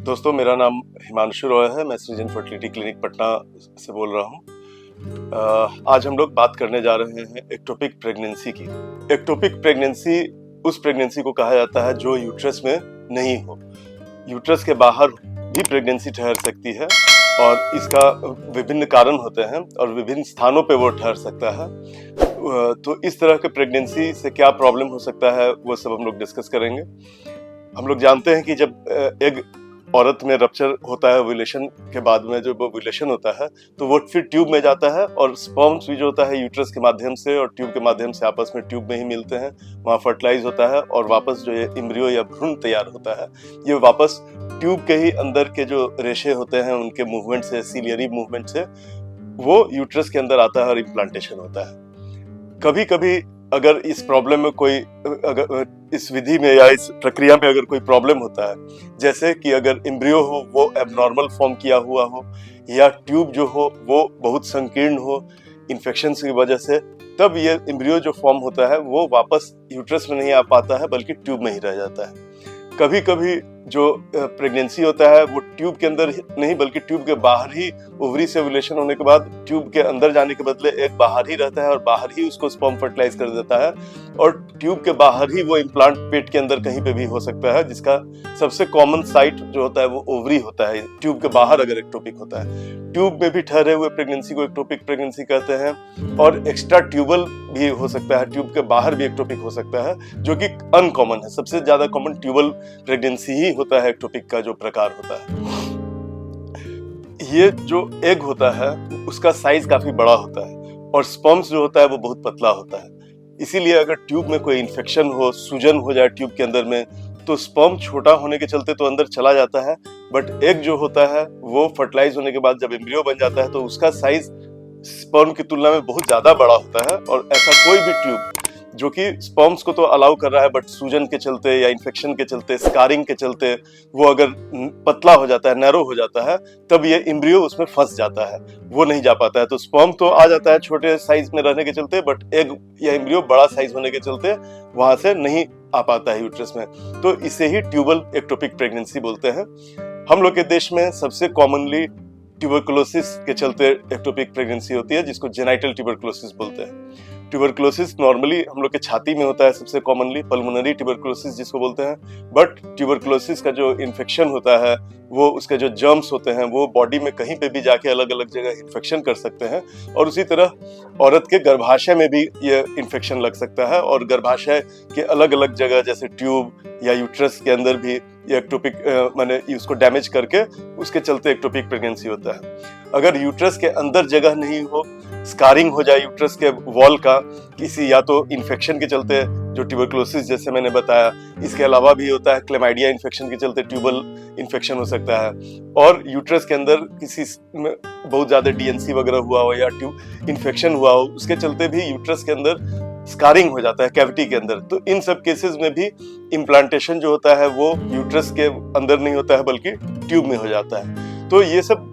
दोस्तों, मेरा नाम हिमांशु रॉय है। मैं सृजन फर्टिलिटी क्लिनिक पटना से बोल रहा हूँ। आज हम लोग बात करने जा रहे हैं एक्टोपिक प्रेगनेंसी की। एक्टोपिक प्रेगनेंसी उस प्रेगनेंसी को कहा जाता है जो यूट्रस में नहीं हो। यूट्रस के बाहर भी प्रेगनेंसी ठहर सकती है और इसका विभिन्न कारण होते हैं और विभिन्न स्थानों पे वो ठहर सकता है। तो इस तरह के प्रेगनेंसी से क्या प्रॉब्लम हो सकता है वो सब हम लोग डिस्कस करेंगे। हम लोग जानते हैं कि जब एग औरत में रप्चर होता है ओव्यूलेशन के बाद में, जो ओव्यूलेशन होता है तो वो फिर ट्यूब में जाता है और स्पर्म्स भी जो होता है यूट्रस के माध्यम से और ट्यूब के माध्यम से आपस में ट्यूब में ही मिलते हैं, वहाँ फर्टिलाइज होता है और वापस जो ये एम्ब्रियो या भ्रूण तैयार होता है ये वापस ट्यूब के ही अंदर के जो रेशे होते हैं उनके मूवमेंट से, सीलियरी मूवमेंट से वो यूट्रस के अंदर आता है और इम्प्लांटेशन होता है। कभी कभी अगर इस प्रॉब्लम में कोई, अगर इस विधि में या इस प्रक्रिया में अगर कोई प्रॉब्लम होता है, जैसे कि अगर एम्ब्रियो हो वो एबनॉर्मल फॉर्म किया हुआ हो या ट्यूब जो हो वो बहुत संकीर्ण हो इन्फेक्शन की वजह से, तब ये एम्ब्रियो जो फॉर्म होता है वो वापस यूट्रस में नहीं आ पाता है बल्कि ट्यूब में ही रह जाता है। कभी कभी जो प्रेगनेंसी होता है वो ट्यूब के अंदर नहीं बल्कि ट्यूब के बाहर ही, ओवरी से ओव्यूलेशन होने के बाद ट्यूब के अंदर जाने के बदले एक बाहर ही रहता है और बाहर ही उसको स्पर्म फर्टिलाइज कर देता है और ट्यूब के बाहर ही वो इम्प्लांट पेट के अंदर कहीं पे भी हो सकता है, जिसका सबसे कॉमन साइट जो होता है वो ओवरी होता है। ट्यूब के बाहर अगर एक्टोपिक होता है, ट्यूब में भी ठहरे हुए प्रेगनेंसी को एक्टोपिक प्रेगनेंसी कहते हैं। और एक्स्ट्रा ट्यूबल भी हो सकता है, ट्यूब के बाहर भी एक्टोपिक हो सकता है, जो कि अनकॉमन है। सबसे ज्यादा कॉमन ट्यूबल प्रेगनेंसी ही होता है, एक्टोपिक का जो प्रकार होता है। ये जो एग होता है उसका साइज काफी बड़ा होता है और स्पर्म्स जो होता है वो बहुत पतला होता है। इसीलिए अगर ट्यूब में कोई इन्फेक्शन हो, सूजन हो जाए ट्यूब के अंदर में, तो स्पर्म छोटा होने के चलते तो अंदर चला जाता है, बट एग जो होता है वो फर्टिलाइज होने के बाद जब एम्ब्रियो बन जाता है तो उसका साइज स्पर्म की तुलना में बहुत ज्यादा बड़ा होता है। और ऐसा कोई भी ट्यूब जो कि स्पर्म्स को तो अलाउ कर रहा है बट सूजन के चलते या इन्फेक्शन के चलते, स्कारिंग के चलते वो अगर पतला हो जाता है, नैरो हो जाता है, तब ये एम्ब्रियो उसमें फंस जाता है, वो नहीं जा पाता है। तो स्पर्म तो आ जाता है छोटे साइज में रहने के चलते, बट एग या एम्ब्रियो बड़ा साइज होने के चलते वहां से नहीं आ पाता है यूट्रस में। तो इसे ही ट्यूबल एक्टोपिक प्रेगनेंसी बोलते हैं। हम लोग के देश में सबसे कॉमनली ट्यूबरकुलोसिस के चलते एक्टोपिक प्रेगनेंसी होती है, जिसको जेनाइटल ट्यूबरकुलोसिस बोलते हैं। ट्यूबरकुलोसिस नॉर्मली हम लोग के छाती में होता है सबसे कॉमनली, पल्मोनरी ट्यूबरकुलोसिस जिसको बोलते हैं। बट ट्यूबरकुलोसिस का जो इन्फेक्शन होता है वो, उसके जो जर्म्स होते हैं वो बॉडी में कहीं पे भी जाके अलग अलग जगह इन्फेक्शन कर सकते हैं। और उसी तरह औरत के गर्भाशय में भी ये इन्फेक्शन लग सकता है और गर्भाशय के अलग अलग जगह जैसे ट्यूब या यूट्रस के अंदर भी ये एक्टोपिक माने उसको डैमेज करके उसके चलते एक्टोपिक प्रेगनेंसी होता है। अगर यूट्रस के अंदर जगह नहीं हो, स्कारिंग हो जाए यूट्रस के वॉल का किसी, या तो इन्फेक्शन के चलते जो ट्यूबरकुलोसिस जैसे मैंने बताया, इसके अलावा भी होता है क्लेमाइडिया इन्फेक्शन के चलते ट्यूबल इन्फेक्शन हो सकता है। और यूट्रस के अंदर किसी में बहुत ज्यादा डीएनसी वगैरह हुआ हो या ट्यूब इन्फेक्शन हुआ हो, उसके चलते भी यूट्रस के अंदर स्कारिंग हो जाता है कैविटी के अंदर। तो इन सब केसेस में भी इम्प्लांटेशन जो होता है वो यूट्रस के अंदर नहीं होता है बल्कि ट्यूब में हो जाता है। तो ये सब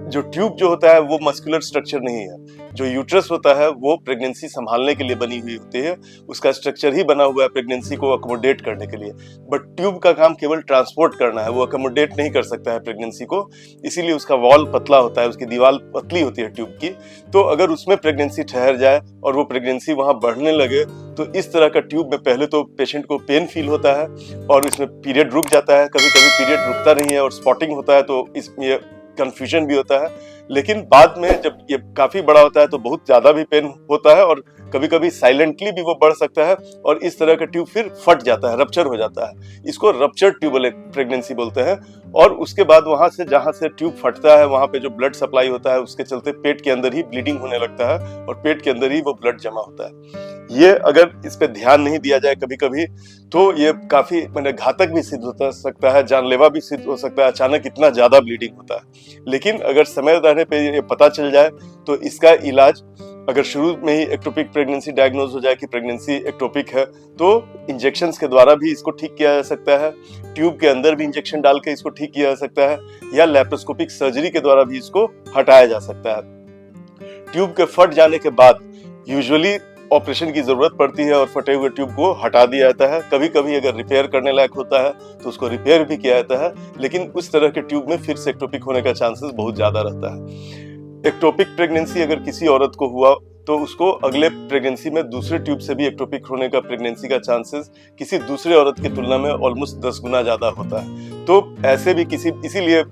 जो ट्यूब जो होता है वो मस्कुलर स्ट्रक्चर नहीं है, जो यूट्रस होता है वो प्रेगनेंसी संभालने के लिए बनी हुई होती है, उसका स्ट्रक्चर ही बना हुआ है प्रेगनेंसी को अकोमोडेट करने के लिए। बट ट्यूब का काम केवल ट्रांसपोर्ट करना है, वो अकोमोडेट नहीं कर सकता है प्रेगनेंसी को, इसीलिए उसका वॉल पतला होता है, उसकी दीवार पतली होती है ट्यूब की। तो अगर उसमें प्रेगनेंसी ठहर जाए और वो प्रेगनेंसी वहां बढ़ने लगे तो इस तरह का ट्यूब में पहले तो पेशेंट को पेन फील होता है और इसमें पीरियड रुक जाता है, कभी कभी पीरियड रुकता नहीं है और स्पॉटिंग होता है, तो इसमें कंफ्यूजन भी होता है। लेकिन बाद में जब ये काफी बड़ा होता है तो बहुत ज्यादा भी पेन होता है और कभी कभी साइलेंटली भी वो बढ़ सकता है और इस तरह का ट्यूब फिर फट जाता है, रप्चर हो जाता है। इसको रप्चर ट्यूबल प्रेगनेंसी बोलते हैं। और उसके बाद वहां से जहां से ट्यूब फटता है वहां पे जो ब्लड सप्लाई होता है उसके चलते पेट के अंदर ही ब्लीडिंग होने लगता है और पेट के अंदर ही वो ब्लड जमा होता है। ये अगर इस पे ध्यान नहीं दिया जाए कभी कभी तो ये काफी मैंने घातक भी सिद्ध हो सकता है, जानलेवा भी सिद्ध हो सकता है, अचानक इतना ज्यादा ब्लीडिंग होता है। लेकिन अगर समय रहने पे ये पता चल जाए तो इसका इलाज, अगर शुरू में ही एक्टोपिक प्रेगनेंसी डायग्नोज हो जाए कि प्रेगनेंसी एक्टोपिक है, तो इंजेक्शंस के द्वारा भी इसको ठीक किया जा सकता है, ट्यूब के अंदर भी इंजेक्शन डाल के इसको ठीक किया जा सकता है, या लैप्रोस्कोपिक सर्जरी के द्वारा भी इसको हटाया जा सकता है। ट्यूब के फट जाने के बाद यूजुअली ऑपरेशन की जरूरत पड़ती है और फटे हुए ट्यूब को हटा दिया जाता है। कभी कभी अगर रिपेयर करने लायक होता है तो उसको रिपेयर भी किया जाता है, लेकिन उस तरह के ट्यूब में फिर से एक्टोपिक होने का चांसेस बहुत ज्यादा रहता है। एक्टोपिक प्रेगनेंसी अगर किसी औरत को हुआ तो उसको अगले प्रेगनेंसी में दूसरे ट्यूब से भी एक्टोपिक होने का प्रेगनेंसी का चांसेस किसी दूसरे औरत की तुलना में ऑलमोस्ट 10 गुना ज्यादा होता है। तो ऐसे भी इसीलिए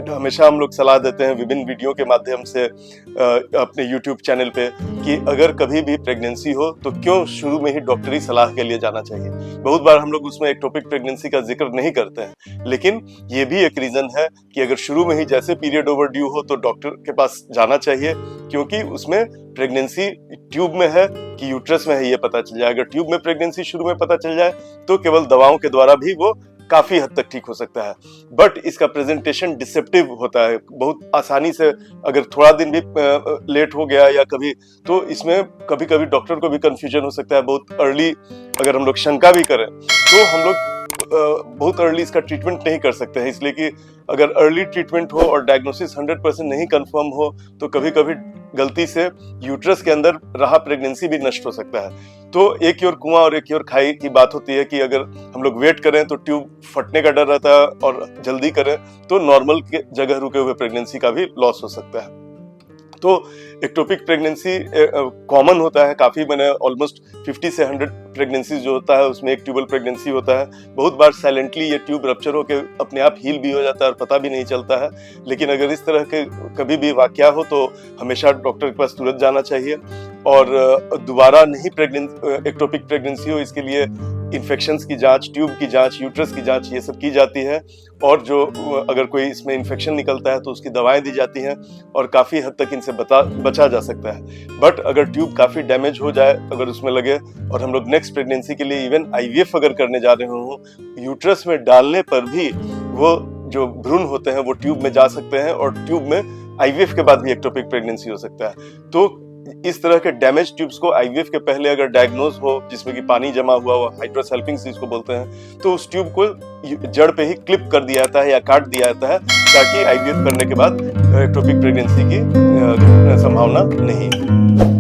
हमेशा हम लोग सलाह देते हैं विभिन्न वीडियो के माध्यम से अपने YouTube चैनल पे कि अगर कभी भी प्रेगनेंसी हो तो क्यों शुरू में ही डॉक्टरी सलाह के लिए जाना चाहिए। बहुत बार हम लोग उसमें एक्टोपिक प्रेगनेंसी का जिक्र नहीं करते हैं, लेकिन ये भी एक रीजन है कि अगर शुरू में ही जैसे पीरियड ओवर ड्यू हो तो डॉक्टर के पास जाना चाहिए, क्योंकि उसमें प्रेगनेंसी ट्यूब में है कि यूट्रस में है ये पता चल जाए। अगर ट्यूब में प्रेगनेंसी शुरू में पता चल जाए तो केवल दवाओं के द्वारा भी वो काफी हद तक ठीक हो सकता है, बट इसका प्रेजेंटेशन डिसेप्टिव होता है। बहुत आसानी से अगर थोड़ा दिन भी लेट हो गया या कभी, तो इसमें कभी कभी डॉक्टर को भी कंफ्यूजन हो सकता है। बहुत अर्ली अगर हम लोग शंका भी करें तो हम लोग बहुत अर्ली इसका ट्रीटमेंट नहीं कर सकते हैं, इसलिए कि अगर अर्ली ट्रीटमेंट हो और डायग्नोसिस 100% नहीं कंफर्म हो तो कभी कभी गलती से यूट्रस के अंदर रहा प्रेगनेंसी भी नष्ट हो सकता है। तो एक ही ओर कुआं और एक ही ओर खाई की बात होती है कि अगर हम लोग वेट करें तो ट्यूब फटने का डर रहता है और जल्दी करें तो नॉर्मल के जगह रुके हुए प्रेगनेंसी का भी लॉस हो सकता है। तो एक्टोपिक प्रेगनेंसी कॉमन होता है काफी, मैंने ऑलमोस्ट 50 से 100 प्रेगनेंसी जो होता है उसमें एक ट्यूबल प्रेगनेंसी होता है। बहुत बार साइलेंटली ये ट्यूब रप्चर होकर अपने आप हील भी हो जाता है और पता भी नहीं चलता है, लेकिन अगर इस तरह के कभी भी वाकया हो तो हमेशा डॉक्टर के पास तुरंत जाना चाहिए। और दोबारा नहीं एक्टोपिक प्रेगनेंसी हो इसके लिए इन्फेक्शंस की जांच, ट्यूब की जांच, यूट्रस की जांच ये सब की जाती है, और जो अगर कोई इसमें इन्फेक्शन निकलता है तो उसकी दवाएं दी जाती हैं और काफ़ी हद तक इनसे बचा जा सकता है। बट अगर ट्यूब काफ़ी डैमेज हो जाए, अगर उसमें लगे और हम लोग नेक्स्ट प्रेगनेंसी के लिए इवन IVF अगर करने जा रहे हों, यूट्रस में डालने पर भी वो जो भ्रूण होते हैं वो ट्यूब में जा सकते हैं और ट्यूब में IVF के बाद भी एक्टोपिक प्रेगनेंसी हो सकता है। तो इस तरह के डैमेज ट्यूब्स को IVF के पहले अगर डायग्नोज हो, जिसमें कि पानी जमा हुआ हो, हाइड्रोसल्फिंग जिसको बोलते हैं, तो उस ट्यूब को जड़ पे ही क्लिप कर दिया जाता है या काट दिया जाता है, ताकि IVF करने के बाद एक्टोपिक प्रेगनेंसी की संभावना नहीं।